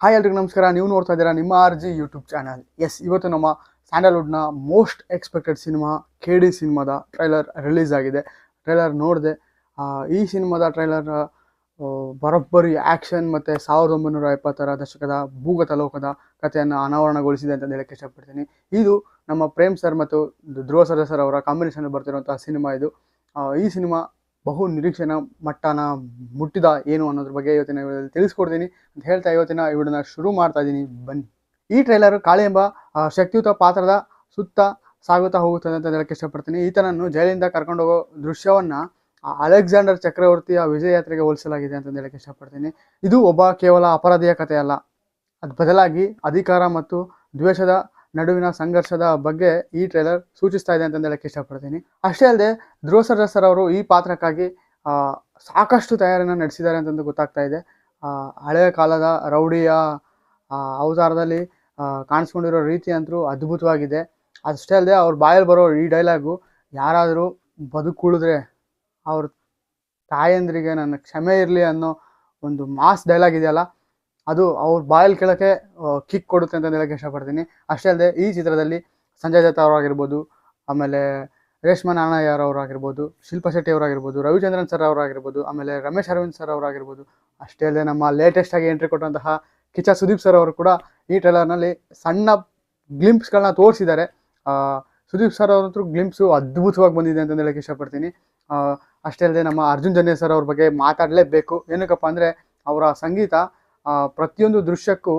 Hi ಎಲ್ರಿಗೂ ನಮಸ್ಕಾರ. ನೀವು ನೋಡ್ತಾ ಇದ್ದೀರಾ ನಿಮ್ಮ RG ಯೂಟ್ಯೂಬ್ ಚಾನಲ್. ಎಸ್, ಇವತ್ತು ನಮ್ಮ ಸ್ಯಾಂಡಲ್ವುಡ್ನ ಮೋಸ್ಟ್ ಎಕ್ಸ್ಪೆಕ್ಟೆಡ್ ಸಿನಿಮಾ KD ಸಿನಿಮಾದ ಟ್ರೈಲರ್ ರಿಲೀಸ್ ಆಗಿದೆ. ಟ್ರೈಲರ್ ನೋಡಿದೆ. ಈ ಸಿನಿಮಾದ ಟ್ರೈಲರ್ ಬರೋಬ್ಬರಿ ಆ್ಯಕ್ಷನ್ ಮತ್ತು 1970ರ ದಶಕದ ಭೂಗತ ಲೋಕದ ಕಥೆಯನ್ನು ಅನಾವರಣಗೊಳಿಸಿದೆ ಅಂತ ಹೇಳಕ್ಕೆ ಇಷ್ಟಪಡ್ತೀನಿ. ಇದು ನಮ್ಮ ಪ್ರೇಮ್ ಸರ್ ಮತ್ತು ಧ್ರುವ ಸರ್ಜಾ ಸರ್ ಅವರ ಕಾಂಬಿನೇಷನ್ ಬರ್ತಿರುವಂಥ ಸಿನಿಮಾ ಇದು. ಈ ಸಿನಿಮಾ ಬಹು ನಿರೀಕ್ಷೆನ ಮಟ್ಟನ ಮುಟ್ಟಿದ ಏನು ಅನ್ನೋದ್ರ ಬಗ್ಗೆ ಇವತ್ತಿನ ವಿಡಿಯೋದಲ್ಲಿ ತಿಳಿಸ್ಕೊಡ್ತೀನಿ ಅಂತ ಹೇಳ್ತಾ ಇವತ್ತಿನ ಈ ವಿಡಿಯೋನ ಶುರು ಮಾಡ್ತಾ ಇದ್ದೀನಿ. ಬನ್ನಿ. ಈ ಟ್ರೈಲರ್ ಕಾಳಿ ಎಂಬ ಶಕ್ತಿಯುತ ಪಾತ್ರದ ಸುತ್ತ ಸಾಗುತ್ತಾ ಹೋಗುತ್ತದೆ ಅಂತ ಹೇಳಕ್ಕೆ ಇಷ್ಟಪಡ್ತೀನಿ. ಈತನನ್ನು ಜೈಲಿಂದ ಕರ್ಕೊಂಡು ಹೋಗೋ ದೃಶ್ಯವನ್ನ ಅಲೆಕ್ಸಾಂಡರ್ ಚಕ್ರವರ್ತಿಯ ವಿಜಯ ಯಾತ್ರೆಗೆ ಹೋಲಿಸಲಾಗಿದೆ ಅಂತ ಹೇಳಕ್ಕೆ ಇಷ್ಟಪಡ್ತೀನಿ. ಇದು ಒಬ್ಬ ಕೇವಲ ಅಪರಾಧಿಯ ಕಥೆ ಅಲ್ಲ, ಅದು ಬದಲಾಗಿ ಅಧಿಕಾರ ಮತ್ತು ದ್ವೇಷದ ನಡುವಿನ ಸಂಘರ್ಷದ ಬಗ್ಗೆ ಈ ಟ್ರೈಲರ್ ಸೂಚಿಸ್ತಾ ಇದೆ ಅಂತ ಹೇಳಕ್ಕೆ ಇಷ್ಟಪಡ್ತೀನಿ. ಅಷ್ಟೇ ಅಲ್ಲದೆ ಧ್ರುವ ಸರ್ಜಾ ಸರ್ ಅವರು ಈ ಪಾತ್ರಕ್ಕಾಗಿ ಸಾಕಷ್ಟು ತಯಾರಿಯನ್ನು ನಡೆಸಿದ್ದಾರೆ ಅಂತಂದು ಗೊತ್ತಾಗ್ತಾ ಇದೆ. ಹಳೆಯ ಕಾಲದ ರೌಡಿಯ ಅವತಾರದಲ್ಲಿ ಕಾಣಿಸ್ಕೊಂಡಿರೋ ರೀತಿ ಅಂತೂ ಅದ್ಭುತವಾಗಿದೆ. ಅಷ್ಟೇ ಅಲ್ಲದೆ ಅವ್ರ ಬಾಯಲ್ಲಿ ಬರೋ ಈ ಡೈಲಾಗು, ಯಾರಾದರೂ ಬದುಕುಳಿದ್ರೆ ಅವ್ರ ತಾಯಂದ್ರಿಗೆ ನನ್ನ ಕ್ಷಮೆ ಇರಲಿ ಅನ್ನೋ ಒಂದು ಮಾಸ್ ಡೈಲಾಗ್ ಇದೆಯಲ್ಲ, ಅದು ಅವ್ರ ಬಾಯಲ್ಲಿ ಕೇಳೋಕ್ಕೆ ಕಿಕ್ ಕೊಡುತ್ತೆ ಅಂತ ಹೇಳಕ್ಕೆ ಇಷ್ಟಪಡ್ತೀನಿ. ಅಷ್ಟೇ ಅಲ್ಲದೆ ಈ ಚಿತ್ರದಲ್ಲಿ ಸಂಜಯ್ ದತ್ತ ಅವರಾಗಿರ್ಬೋದು, ಆಮೇಲೆ ರೇಷ್ಮಾ ನಾಣಯ್ಯರ್ ಅವರಾಗಿರ್ಬೋದು, ಶಿಲ್ಪಾ ಶೆಟ್ಟಿ ಅವರಾಗಿರ್ಬೋದು, ರವಿಚಂದ್ರನ್ ಸರ್ ಅವರಾಗಿರ್ಬೋದು, ಆಮೇಲೆ ರಮೇಶ್ ಅರವಿಂದ್ ಸರ್ ಅವರಾಗಿರ್ಬೋದು, ಅಷ್ಟೇ ಅಲ್ಲದೆ ನಮ್ಮ ಲೇಟೆಸ್ಟಾಗಿ ಎಂಟ್ರಿ ಕೊಟ್ಟಂತಹ ಕಿಚ್ಚ ಸುದೀಪ್ ಸರ್ ಅವರು ಕೂಡ ಈ ಟ್ರೈಲರ್ನಲ್ಲಿ ಸಣ್ಣ ಗ್ಲಿಂಪ್ಸ್ಗಳನ್ನ ತೋರಿಸಿದ್ದಾರೆ. ಸುದೀಪ್ ಸರ್ ಅವ್ರಂತೂ ಗ್ಲಿಂಪ್ಸು ಅದ್ಭುತವಾಗಿ ಬಂದಿದೆ ಅಂತ ಹೇಳಕ್ಕೆ ಇಷ್ಟಪಡ್ತೀನಿ. ಅಷ್ಟೇ ಅಲ್ಲದೆ ನಮ್ಮ ಅರ್ಜುನ್ ಜನ್ಯ ಸರ್ ಅವ್ರ ಬಗ್ಗೆ ಮಾತಾಡಲೇಬೇಕು. ಏನಕ್ಕಪ್ಪ ಅಂದರೆ ಅವರ ಸಂಗೀತ ಪ್ರತಿಯೊಂದು ದೃಶ್ಯಕ್ಕೂ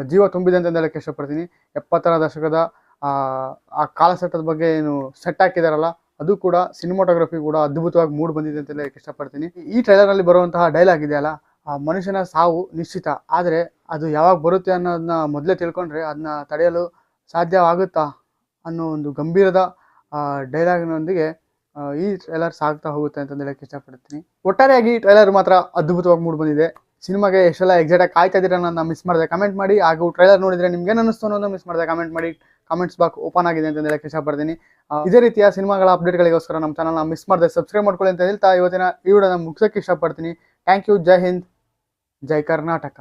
ಜೀವ ತುಂಬಿದೆ ಅಂತ ಹೇಳಕ್ಕೆ ಇಷ್ಟಪಡ್ತೀನಿ. 70ರ ದಶಕದ ಆ ಕಾಲಸೆಟ್ಟದ ಬಗ್ಗೆ ಏನು ಸೆಟ್ ಹಾಕಿದಾರಲ್ಲ, ಅದು ಕೂಡ ಸಿನಿಮಾಟೋಗ್ರಫಿ ಕೂಡ ಅದ್ಭುತವಾಗಿ ಮೂಡ್ ಬಂದಿದೆ ಅಂತ ಹೇಳಕ್ಕೆ ಇಷ್ಟಪಡ್ತೀನಿ. ಈ ಟ್ರೈಲರ್ನಲ್ಲಿ ಬರುವಂತಹ ಡೈಲಾಗ್ ಇದೆಯಲ್ಲ, ಮನುಷ್ಯನ ಸಾವು ನಿಶ್ಚಿತ, ಆದರೆ ಅದು ಯಾವಾಗ ಬರುತ್ತೆ ಅನ್ನೋದನ್ನ ಮೊದಲೇ ತಿಳ್ಕೊಂಡ್ರೆ ಅದನ್ನ ತಡೆಯಲು ಸಾಧ್ಯವಾಗುತ್ತಾ ಅನ್ನೋ ಒಂದು ಗಂಭೀರದ ಡೈಲಾಗ್ನೊಂದಿಗೆ ಈ ಟ್ರೈಲರ್ ಸಾಗ್ತಾ ಹೋಗುತ್ತೆ ಅಂತ ಹೇಳಕ್ಕೆ ಇಷ್ಟಪಡ್ತೀನಿ. ಒಟ್ಟಾರೆಯಾಗಿ ಈ ಟ್ರೈಲರ್ ಮಾತ್ರ ಅದ್ಭುತವಾಗಿ ಮೂಡ್ ಬಂದಿದೆ. ಸಿನಿಮಾಗೆ ಎಷ್ಟೆಲ್ಲ ಎಕ್ಸಾಕ್ಟಾಗಿ ಕಾಯ್ತಾ ಇದ್ದೀರಾ ನನ್ನ ಮಿಸ್ ಮಾಡಿದೆ ಕಮೆಂಟ್ ಮಾಡಿ. ಹಾಗೂ ಟ್ರೈಲರ್ ನೋಡಿದರೆ ನಿಮ್ಗೆ ಏನು ಅನ್ನಿಸ್ತು ಅನ್ನೋದು ಮಿಸ್ ಮಾಡಿದೆ ಕಮೆಂಟ್ ಮಾಡಿ. ಕಾಮೆಂಟ್ಸ್ ಬಾಕ್ಸ್ ಓಪನ್ ಆಗಿದೆ ಅಂತ ಹೇಳಕ್ಕೆ ಇಷ್ಟಪಡ್ತೀನಿ. ಇದೇ ರೀತಿಯ ಸಿನಿಮಾಗಳ ಅಪ್ಡೇಟ್ಗಳಿಗೋಸ್ಕರ ನಮ್ಮ ಚಾನಲ್ನ ಮಿಸ್ ಮಾಡಿದೆ ಸಬ್ಸ್ಕ್ರೈಬ್ ಮಾಡ್ಕೊಳ್ಳಿ ಅಂತ ಹೇಳ್ತಾ ಇವತ್ತಿನ ಈ ವಿಡಿಯೋನ ಮುಗಿಸೋಕ್ಕೆ ಇಷ್ಟಪಡ್ತೀನಿ. Thank you. ಜೈ ಹಿಂದ್, ಜೈ ಕರ್ನಾಟಕ.